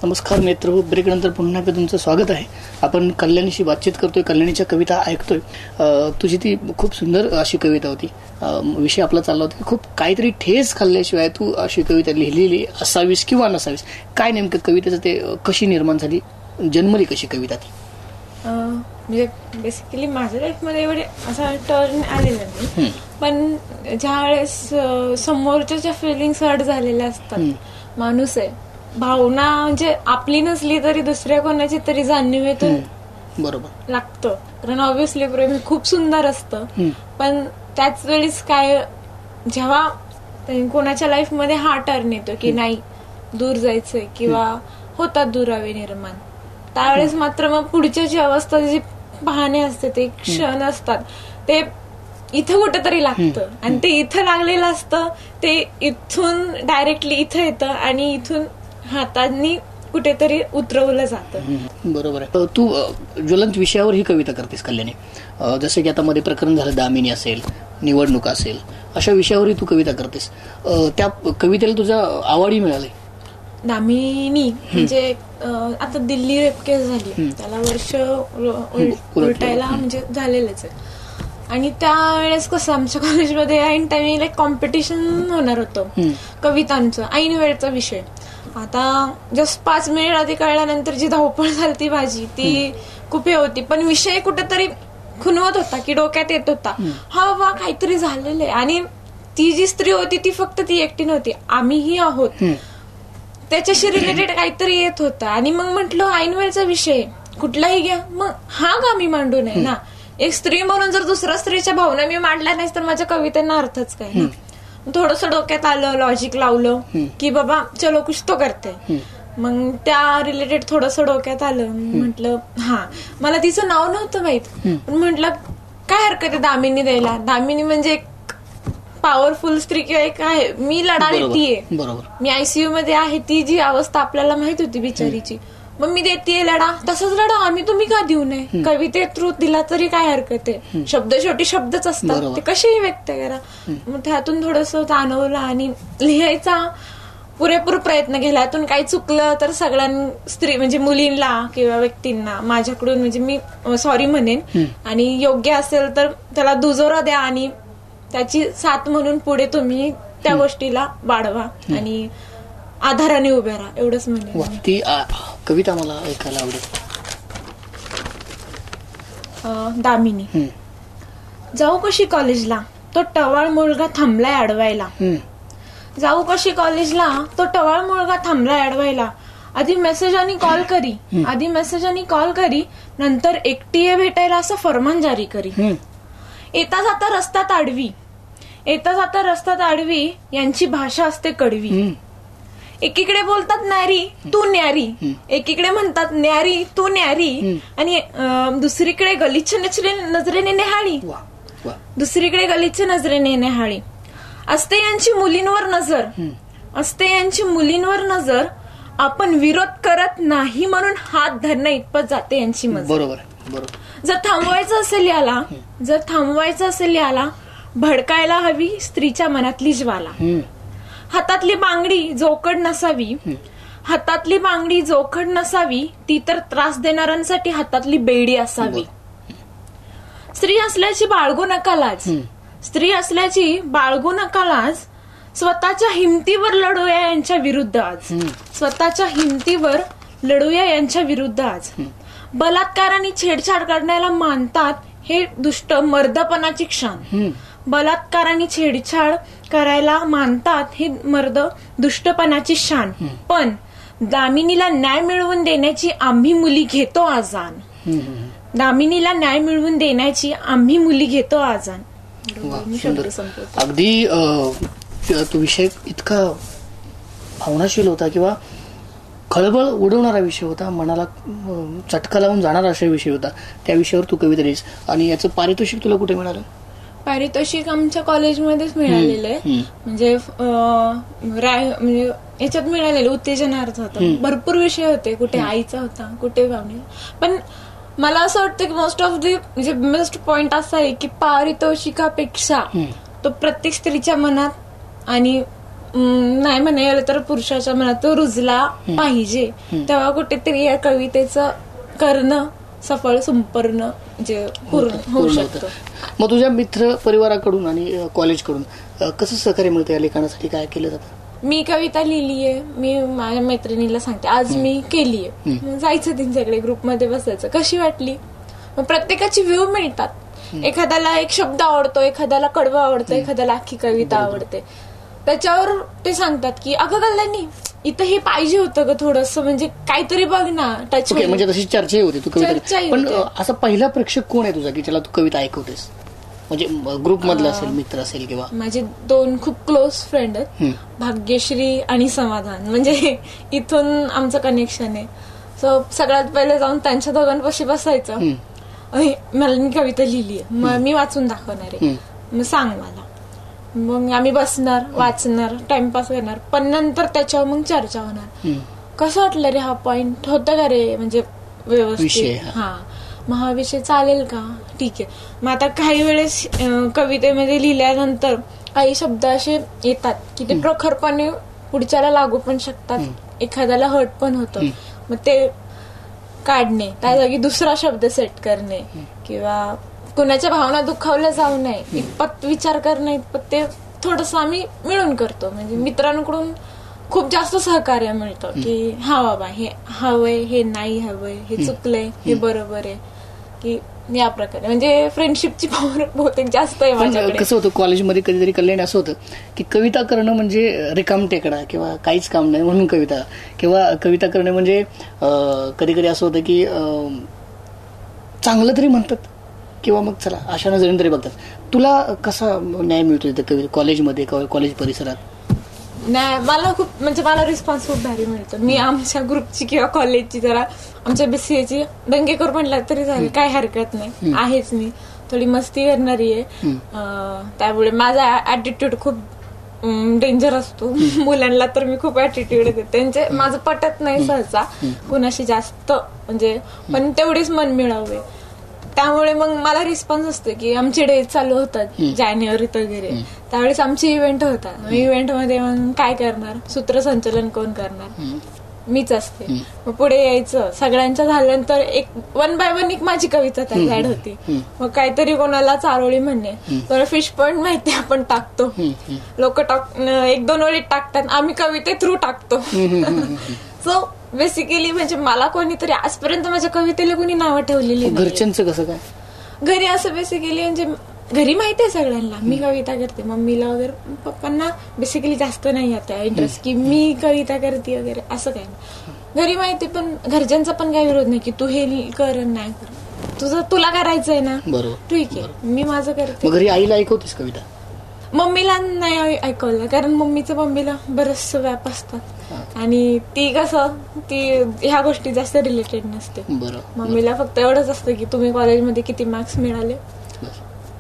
नमस्कार नेत्र, ब्रेकनंतर पुन्हा एकदा तुमचं स्वागत आहे. आपण कल्याणीशी बातचीत करतोय, कल्याणीच्या कविता ऐकतोय. तुझी ती खूप सुंदर अशी कविता होती. विषय आपला चालला होता की खूप काहीतरी ठेस खाल्ल्याशिवाय तू अशी कविता लिहिलेली असावीस किंवा नसावीस. काय नेमकं कवितेचं ते कशी निर्माण झाली, जन्मली कशी कविता ती? म्हणजे बेसिकली माझ्या लाईफमध्ये एवढे असा टर्न आलेला नाही, पण ज्या वेळेस समोरच्या फिलिंग्स हर्ट झालेल्या असतात, माणूस आहे, भावना म्हणजे आपली नसली तरी दुसऱ्या कोणाची तरी जाणीवेतून बरोबर लागतं. कारण ऑब्व्हियसली प्रेम खूप सुंदर असतं, पण त्याच वेळेस काय जेव्हा कोणाच्या लाईफ मध्ये हा टर्न येतो की नाही दूर जायचंय किंवा होतात दुरावे निर्माण, त्यावेळेस मात्र मग पुढच्या जी अवस्था जी पाहणे असते ते क्षण असतात ते इथं कुठेतरी लागतं. आणि ते इथं लागलेलं असतं ते इथून डायरेक्टली इथं येतं आणि इथून हातांनी कुठेतरी उतरवलं जातं. बरोबर आहे. तू ज्वलंत विषयावर ही कविता करतेस कल्याणी. जसं की आता मध्ये प्रकरण झालं, दामिनी असेल, निवडणूक असेल, अशा विषयावरही तू कविता करतेस. त्या कवितेला तुझ्या आवडी मिळाली? दामिनी म्हणजे आता दिल्ली रेप केस झाली, त्याला वर्ष उलटायला म्हणजे झालेलंच आहे. आणि त्यावेळेस कसं आमच्या कॉलेजमध्ये ऐन टाइमिंगला एक कॉम्पिटिशन होणार होतं कवितांचं, ऐन वेळचा विषय. आता जस्ट 5 मिनिट आधी कळल्यानंतर जी धावपळ झाली ती माझी, ती खूप हे होती. पण विषय कुठेतरी खुणवत होता की डोक्यात येत होता, हा बाबा काहीतरी झालेलं आहे. आणि ती जी स्त्री होती ती फक्त ती एकटी नव्हती, आम्हीही आहोत, त्याच्याशी रिलेटेड काहीतरी येत होतं. आणि मग म्हटलं ऐन वेळचा विषय कुठलाही घ्या, मग हा का मी मांडू नये ना. एक स्त्री म्हणून जर दुसऱ्या स्त्रीच्या भावना मी मांडल्या नाहीस तर माझ्या कवितेना अर्थच काय ना. थोडंसं डोक्यात आलं, लॉजिक लावलं की बाबा चलो कुछ तो करते. मग त्या रिलेटेड थोडंसं डोक्यात आलं, म्हटलं हा मला तिचं नाव नव्हतं माहित, पण म्हटलं काय हरकत आहे दामिनी द्यायला. दामिनी म्हणजे एक पॉवरफुल स्त्री किंवा एक आहे, मी लढावी ती आहे, मी आयसीयू मध्ये आहे, ती जी अवस्था आपल्याला माहित होती बिचारीची, मग मी देतेय लढा, तसंच लढा आम्ही, तुम्ही का देऊ नये. कविते थ्रू दिला तरी काय हरकत आहे, शब्द शेवटी शब्दच असतात, ते कसेही व्यक्त करा. मग त्यातून थोडंसं जाणवलं आणि लिहायचा पुरेपूर प्रयत्न केला. यातून काही चुकलं तर सगळ्यां स्त्री म्हणजे मुलींना किंवा व्यक्तींना माझ्याकडून म्हणजे मी सॉरी म्हणेन, आणि योग्य असेल तर त्याला दुजोरा द्या आणि त्याची साथ म्हणून पुढे तुम्ही त्या गोष्टीला वाढवा आणि आधाराने उभे राहा, एवढंच म्हणेन. ती कविता मला ऐकायला आवडेल. दामिनी. जाऊ कशी कॉलेजला, तो टवाळ मुलगा थांबलाय अडवायला. जाऊ कशी कॉलेजला, तो टवाळ मुलगा थांबलाय अडवायला. आधी मेसेज आणि कॉल करी, आधी मेसेज आणि कॉल करी, नंतर एकटीये भेटायला असं फरमान जारी करी. येता जाता रस्त्यात आडवी, येता जाता रस्त्यात आडवी, यांची भाषा असते कडवी. एकीकडे बोलतात न्यारी तू न्यारी, एकीकडे म्हणतात न्यारी तू न्यारी, आणि दुसरीकडे गलिच्छ नजरेने नेहाळी, दुसरीकडे गलिच्छ नजरेने नेहाळी. असते यांची मुलींवर नजर, असते यांची मुलींवर नजर, आपण विरोध करत नाही म्हणून हात धरणं इतपत जाते यांची मजर. बरोबर. जर थांबवायचं असेल याला, जर थांबवायचं असेल याला, भडकायला हवी स्त्रीच्या मनातली ज्वाला. हातातली बांगडी जोखड नसावी, हातातली बांगडी जोखड नसावी, ती तर त्रास देणाऱ्यांसाठी हातातली बेडी असावी. स्त्री असल्याची बाळगू नका लाज, स्त्री असल्याची बाळगू नका लाज, स्वतःच्या हिमतीवर लढूया यांच्या विरुद्ध आज, स्वतःच्या हिमतीवर लढूया यांच्या विरुद्ध आज. बलात्काराने छेडछाड करण्याला मानतात हे दुष्ट मर्दपणाची क्षण, बलात्काराने छेडछाड करायला मानतात हे मर्द दुष्टपणाची शान. पण दामिनीला न्याय मिळवून देण्याची आम्ही मुली घेतो आजान, दामिनीला न्याय मिळवून देण्याची आम्ही मुली घेतो आजान. अगदी तो विषय इतका भावनाशील होता किंवा खळबळ उडवणारा विषय होता, मनाला चटका लावून जाणारा असा विषय होता. त्या विषयावर तू कविता लिहिस. आणि याचं पारितोषिक तुला कुठे मिळालं? पारितोषिक आमच्या कॉलेजमध्येच मिळालेलं आहे, म्हणजे याच्यात मिळालेलं उत्तेजनार्थ होतं. भरपूर विषय होते, कुठे आईचा होता, कुठे भावने. पण मला असं वाटतं की मोस्ट ऑफ दी म्हणजे बेस्ट पॉइंट असा आहे की पारितोषिकापेक्षा तो प्रत्येक स्त्रीच्या मनात आणि नाही म्हणायला तर पुरुषाच्या मनात तो रुजला पाहिजे, तेव्हा कुठेतरी या कवितेचं करणं सफळ संपन्न म्हणजे पूर्ण होऊ शकतं. मग तुझ्या मित्र परिवाराकडून आणि कॉलेजकडून कसं सहकार्य मिळतं या लेखनासाठी? काय केलं जातं? मी कविता लिहिलीये, मी माझ्या मैत्रिणीला सांगते आज मी केलीये, जायचं त्यांच्याकडे ग्रुपमध्ये बसायचं, कशी वाटली. मग प्रत्येकाची व्ह्यू मिळतात. एखाद्याला एक शब्द आवडतो, एखाद्याला कडवं आवडतं, एखाद्याला अख्खी कविता आवडते. त्याच्यावर ते सांगतात की अगं कल्याणी इथं हे पाहिजे होतं ग थोडस, म्हणजे काहीतरी बघ ना टच. म्हणजे तशी चर्चाही होती तू कविता. पण असा पहिला प्रेक्षक कोण आहे तुझा की ज्याला तू कविता ऐकवतेस? म्हणजे ग्रुप मधला असेल, मित्र असेल किंवा? माझे 2 खूप क्लोज फ्रेंड आहेत, भाग्यश्री आणि समाधान. म्हणजे इथून आमचं कनेक्शन आहे. सो सगळ्यात पहिले जाऊन त्यांच्या दोघांपाशी बसायचं, मला मी कविता लिहिली आहे, मग मी वाचून दाखवणार आहे, मग सांग मला. मग आम्ही बसणार, वाचणार, टाइमपास करणार, पण नंतर त्याच्यावर मग चर्चा होणार. कसं वाटलं रे हा पॉइंट, होतं का रे म्हणजे व्यवस्थित, हा मग हा विषय चालेल का, ठीक आहे. मग आता काही वेळेस कवितेमध्ये लिहिल्यानंतर काही शब्द असे येतात की ते प्रखरपणे पुढच्याला लागू पण शकतात, एखाद्याला हर्ट पण होतं. मग ते काढणे, त्या जागी दुसरा शब्द सेट करणे, किंवा कुणाच्या भावना दुखावल्या जाऊ नये इतपत विचार करणे, इतपत ते थोडंसं आम्ही मिळून करतो. म्हणजे मित्रांकडून खूप जास्त सहकार्य मिळतं की हा बाबा हे हवंय, हे नाही हवंय, हे चुकलंय, हे बरोबर आहे, की या प्रकारे म्हणजे फ्रेंडशिपची पॉवर बहुतेक जास्त आहे माझ्याकडे. कसं होतं कॉलेजमध्ये कधीतरी कल्याणी असं होतं की कविता करणं म्हणजे रिकाम टेकडा किंवा काहीच काम नाही म्हणून कविता, किंवा कविता करणं म्हणजे कधी कधी असं होतं की चांगलं तरी म्हणतात किंवा मग चला अशा नजरेने तरी बघतात. तुला कसा न्याय मिळतो तिथे कविता कॉलेजमध्ये, कॉलेज परिसरात? नाही, मला खूप म्हणजे मला रिस्पॉन्स खूप भारी मिळतो. मी आमच्या ग्रुपची किंवा कॉलेजची जरा आमच्या BCAची दंगेकर म्हणला तरी झाले, काही हरकत नाही. आहेच मी थोडी मस्ती करणारी आहे, त्यामुळे माझा ऍटिट्यूड खूप डेंजर असतो. मुलांना तर मी खूप ऍटिट्यूड देते, त्यांचे माझं पटत नाही सहसा कुणाशी जास्त, म्हणजे पण तेवढीच मन मिळावे. त्यामुळे मग मला रिस्पॉन्स असतो की आमचे डे चालू होतात जानेवारीत वगैरे, त्यावेळेस आमचे इव्हेंट होतात. इव्हेंटमध्ये मग काय करणार, सूत्रसंचलन कोण करणार, मीच असते. मग पुढे यायचं, सगळ्यांच्या झाल्यानंतर एक 1 by 1 एक माझी कविता त्यात ऍड होती. मग काहीतरी कोणाला चारोळी म्हणणे, तर फिश पॉइंट माहिती आपण टाकतो, लोक 1-2 वेळी टाकतात, आम्ही कविते थ्रू टाकतो. सो बेसिकली म्हणजे मला कोणीतरी आजपर्यंत माझ्या कवितेला कोणी नावं ठेवलेली. घरच्यांचं कसं काय? घरी असं बेसिकली म्हणजे घरी माहिती आहे सगळ्यांना मी कविता करते, मम्मीला वगैरे, पप्पांना बेसिकली जास्त नाही आता इंटरेस्ट की मी कविता करते वगैरे, असं काय नाही. घरी माहिती, पण घरच्यांचा पण काही विरोध नाही की तू हे कर नाही कर, तुला करायचंय ना, बरोबर, ठीक आहे, मी माझं करते. घरी आईला ऐकवतेस कविता? मम्मीला नाही ऐकवलं, कारण मम्मीला बरंचसं व्याप असतात आणि ती कसं ती ह्या गोष्टी जास्त रिलेटेड नसते. मम्मीला फक्त एवढंच असतं की तुम्ही कॉलेजमध्ये किती मार्क्स मिळाले,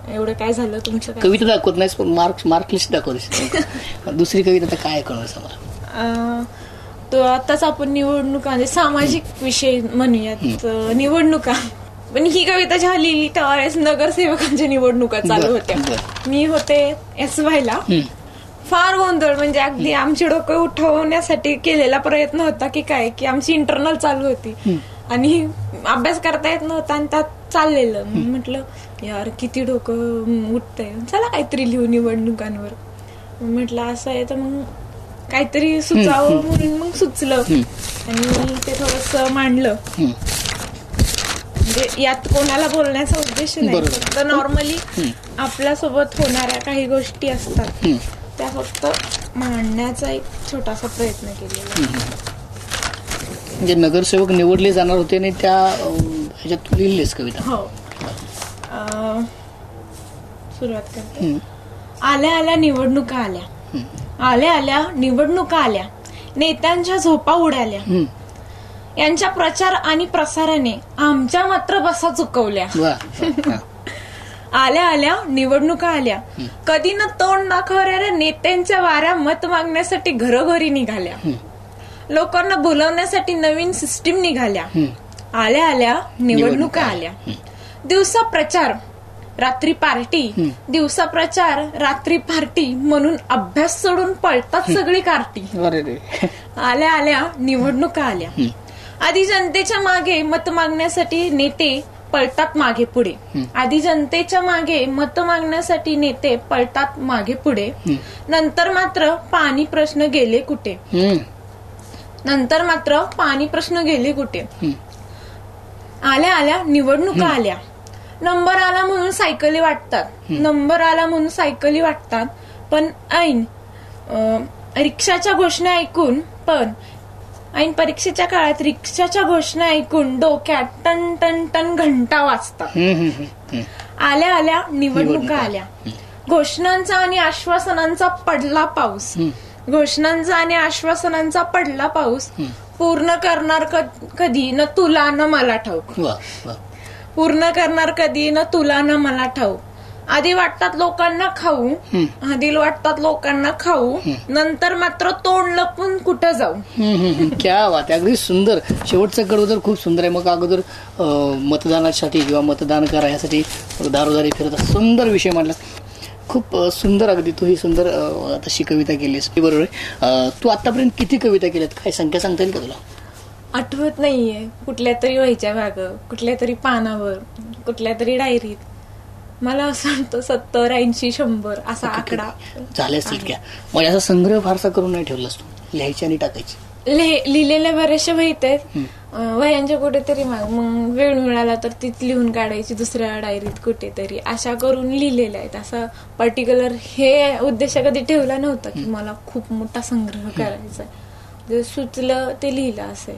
एवढं काय झालं तुमचं. कविता दाखवत नाहीस पण मार्क लिस्ट दाखवतेस. दुसरी कविता आता काय ऐकवणार मला? तो आताच आपण निवडणुका म्हणजे सामाजिक विषय म्हणूयात, निवडणुका. पण ही कविता जेव्हा लिहिली त्यावेळेस नगरसेवकांच्या निवडणुका चालू होत्या. मी होते SYला. फार गोंधळ, म्हणजे अगदी आमची डोकं उठवण्यासाठी केलेला प्रयत्न होता की काय, की आमची इंटरनल चालू होती आणि अभ्यास करता येत नव्हता आणि त्यात चाललेलं. म्हटलं यार किती डोकं उठतंय, चला काहीतरी लिहू निवडणुकांवर. म्हटलं असं आहे तर मग काहीतरी सुचावं म्हणून मग सुचलं आणि ते थोडंसं मांडलं. म्हणजे यात कोणाला बोलण्याचा उद्देश नाही, फक्त नॉर्मली आपल्यासोबत होणाऱ्या काही गोष्टी असतात त्या फक्त मांडण्याचा एक छोटासा प्रयत्न केलेला. म्हणजे नगरसेवक निवडले जाणार होते आणि त्या ह्याच्यात लिहिलेस कविता? हो. सुरुवात करते. आल्या आल्या निवडणुका आल्या, आल्या आल्या निवडणुका आल्या, नेत्यांच्या झोपा उडाल्या, यांच्या प्रचार आणि प्रसाराने आमच्या मात्र बसा चुकवल्या. आल्या आल्या निवडणुका आल्या, कधी न तोंड दाखवणाऱ्या नेत्यांच्या वाऱ्या मत मागण्यासाठी घरोघरी निघाल्या, लोकांना बोलवण्यासाठी नवीन सिस्टीम निघाल्या. आल्या आल्या निवडणुका आल्या, दिवसा प्रचार रात्री पार्टी, दिवसा प्रचार रात्री पार्टी म्हणून अभ्यास सोडून पळतात सगळी कार्टी. आल्या आल्या निवडणुका आल्या. आधी जनतेच्या मागे मत मागण्यासाठी नेते पळतात मागे पुढे. आधी जनतेच्या मागे मत मागण्यासाठी नेते पळतात मागे पुढे. नंतर मात्र पाणी प्रश्न गेले कुठे. नंतर मात्र पाणी प्रश्न गेले कुठे. आल्या आल्या निवडणुका आल्या. नंबर आला म्हणून सायकली वाटतात. नंबर आला म्हणून सायकली वाटतात. पण ऐन रिक्षाच्या घोषणा ऐकून ऐन परीक्षेच्या काळात रिक्षाच्या घोषणा ऐकून डोक्यात टन टन टन घंटा वाजतात. आल्या आल्या निवडणुका आल्या. घोषणांचा आणि आश्वासनांचा पडला पाऊस. घोषणांचा आणि आश्वासनांचा पडला पाऊस. पूर्ण करणार कधी न तुला न मला ठाऊक. पूर्ण करणार कधी न तुला न मला ठाऊक. आधी वाटतात लोकांना खाऊ. आधी वाटतात लोकांना खाऊ. नंतर मात्र तोंड लपून कुठं जाऊ. क्या बात आहे. अगदी सुंदर. शेवटचं कडवं तर खूप सुंदर आहे. मग अगोदर मतदानासाठी किंवा मतदान करा यासाठी दारोदारी फिरत सुंदर विषय मांडला. खूप सुंदर. अगदी तू ही सुंदर तशी कविता केलीस. बरोबर आहे. तू आतापर्यंत किती कविता केल्यात, काय संख्या सांगता येईल का तुला? आठवत नाहीये. कुठल्या तरी वहीच्या भाग, कुठल्या तरी पानावर, कुठल्या तरी डायरीत. मला असं वाटतं 70, 80, 100 असा आकडा झाले असतील. क्या मग याचा संग्रह फारसा करून नाही ठेवलास तू? लिहायची आणि टाकायची. लिहिलेल्या बऱ्याचशा वहीत आहेत. वह्यांच्या कुठेतरी मग वेळ मिळाला तर तीच लिहून काढायची दुसऱ्या डायरीत कुठेतरी. अशा करून लिहिलेल्या आहेत. असा पर्टिक्युलर हे उद्देश कधी ठेवला नव्हता की मला खूप मोठा संग्रह करायचा. जे सुचलं ते लिहिलं असे.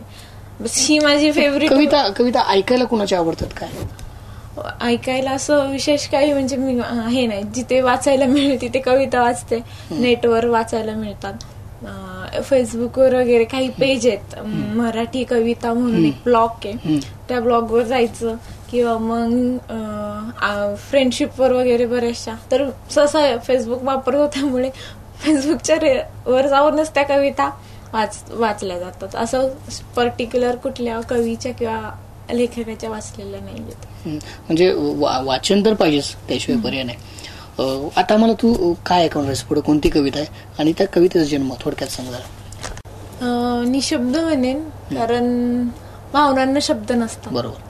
ही माझी फेवरेट कविता. ऐकायला कुणाच्या आवडतात काय? ऐकायला असं विशेष काही म्हणजे मी हे नाही. जिथे वाचायला मिळेल तिथे कविता वाचते. नेटवर वाचायला मिळतात. फेसबुकवर वगैरे काही पेज आहेत. मराठी कविता म्हणून एक ब्लॉग आहे. त्या ब्लॉगवर जायचं किंवा मग फ्रेंडशिपवर वगैरे बऱ्याचशा. तर सहसा फेसबुक वापरतो त्यामुळे फेसबुकच्या वर जाऊनच त्या कविता वाचल्या जातात. असं पर्टिक्युलर कुठल्या कवीच्या किंवा लेखकाच्या वाचलेल्या नाहीयेत. म्हणजे वाचन तर पाहिजेच, त्याशिवाय पर्याय नाही. आता मला तू काय ऐकवणार पुढे, कोणती कविता आहे आणि त्या कवितेचा जन्म थोडक्यात सांगा. निशब्द म्हणेन, कारण भावनांना शब्द नसतात. बरोबर.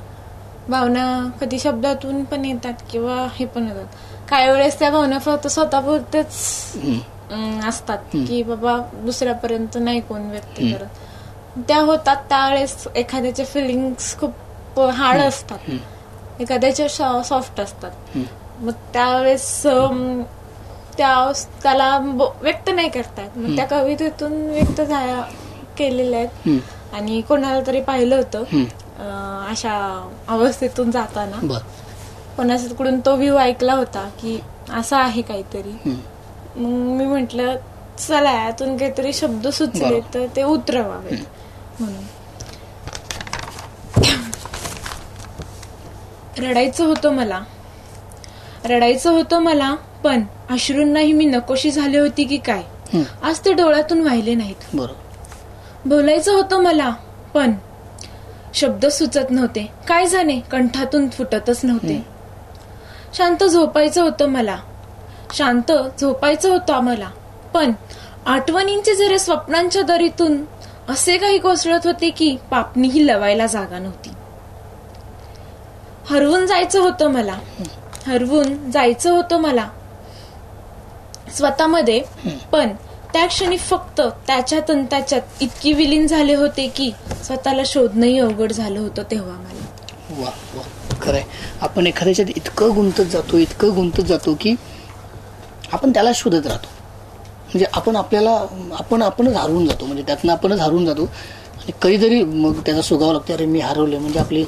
भावना कधी शब्दातून पण येतात किंवा हे पण येतात. काही वेळेस त्या भावना फक्त स्वतःपुरतेच असतात की बाबा दुसऱ्यापर्यंत नाही कोण व्यक्त करत. त्या होतात त्यावेळेस एखाद्याचे फिलिंग्स खूप हार्ड असतात, एखाद्याचे सॉफ्ट असतात. मग त्यावेळेस त्याला व्यक्त नाही करतात. मग त्या कवितेतून व्यक्त केलेल्या आहेत. आणि कोणाला तरी पाहिलं होतं अशा अवस्थेतून जाताना, कोणाकडून तो व्ह्यू ऐकला होता की असं आहे काहीतरी. मग मी म्हटलं चला यातून काहीतरी शब्द सुचले तर ते उतरवावे म्हणून. रडायचं होतं मला पण अश्रूंनाही मी नकोशी झाली होती की काय, आज ते डोळ्यातून वाहिले नाहीत. बोलायचं होतं मला पण शब्द सुचत नव्हते, काय जाणे कंठातून फुटतच नव्हते. शांत झोपायचं होतं आम्हाला पण आठवणींचे जरे स्वप्नांच्या दरीतून असे काही कोसळत होते की पापणीही लवायला जागा नव्हती. हरवून जायचं होतं मला स्वतःमध्ये, पण त्या क्षणी फक्त त्याच्यात इतकी विलीन झाले होते की स्वतःला शोधणंही अवघड झालं होतं तेव्हा मला. वा वा, खरंय. आपण एखाद्याच्यात इतकं गुंतत जातो की आपण त्याला शोधत राहतो. म्हणजे आपणच हरवून जातो. म्हणजे त्यातनं आपणच हरवून जातो. आणि कधीतरी मग त्याचा सुगावं लागतं, अरे मी हरवले. म्हणजे आपलं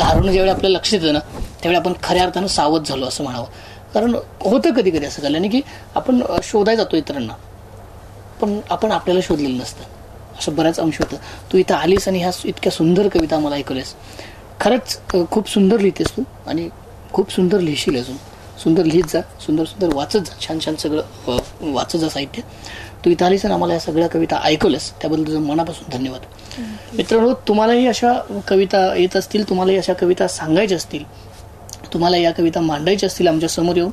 हरवणं ज्यावेळी आपल्याला लक्षात येतं ना, त्यावेळी आपण खऱ्या अर्थानं सावध झालो असं म्हणावं. कारण होतं कधी कधी असं झालं की आपण शोधायला जातो इतरांना, पण आपण आपल्याला शोधलेलं नसतं. असं बऱ्याच अंश होतं. तू इथं आलीस आणि ह्या इतक्या सुंदर कविता मला ऐकवल्यास. खरंच खूप सुंदर लिहितेस तू आणि खूप सुंदर लिहिशील. अजून सुंदर लिहित जा, सुंदर वाचत जा, छान सगळं वाचत जा साहित्य. तू इथं आलीस आणि आम्हाला या सगळ्या कविता ऐकवल्यास त्याबद्दल तुझं मनापासून धन्यवाद. मित्रांनो, तुम्हालाही अशा कविता येत असतील, तुम्हालाही अशा कविता सांगायच्या असतील, तुम्हाला या कविता मांडायच्या असतील आमच्या समोर येऊन,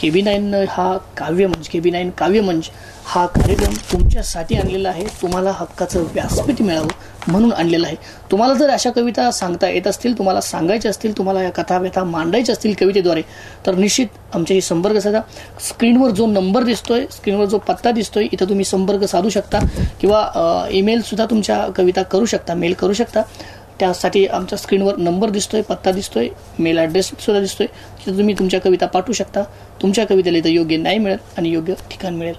KB9 हा काव्यमंच, KB9 काव्यमंच हा कार्यक्रम तुमच्यासाठी आणलेला आहे. तुम्हाला हक्काचं व्यासपीठ मिळावं म्हणून आणलेलं आहे. तुम्हाला जर अशा कविता सांगता येत असतील, तुम्हाला सांगायच्या असतील, तुम्हाला या कथा व्यथा मांडायच्या असतील कवितेद्वारे, तर निश्चित आमच्याशी संपर्क साधा. स्क्रीनवर जो नंबर दिसतोय, स्क्रीनवर जो पत्ता दिसतोय, इथं तुम्ही संपर्क साधू शकता किंवा ईमेल सुद्धा तुमच्या कविता करू शकता, मेल करू शकता. त्यासाठी आमच्या स्क्रीनवर नंबर दिसतोय, पत्ता दिसतोय, मेल ॲड्रेस सुद्धा दिसतोय. तिथे तुम्ही तुमच्या कविता पाठवू शकता. तुमच्या कवितेला इथं योग्य न्याय मिळेल आणि योग्य ठिकाण मिळेल.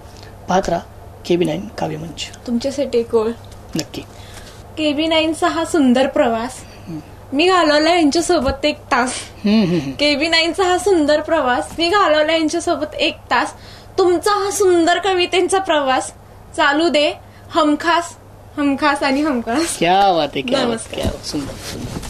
पाहत राहा KB9 काव्यमंच. तुमच्यासाठी एक ओळ. नक्की. KB9चा हा सुंदर प्रवास मी घालवला यांच्यासोबत 1 तास. KB9चा हा सुंदर प्रवास मी घालवला यांच्यासोबत 1 तास. तुमचा हा सुंदर कवितेचा प्रवास चालू दे हमखास हमखास आणि हमखास. क्या बात आहे, क्या नमस्कार. सुंदर सुंदर.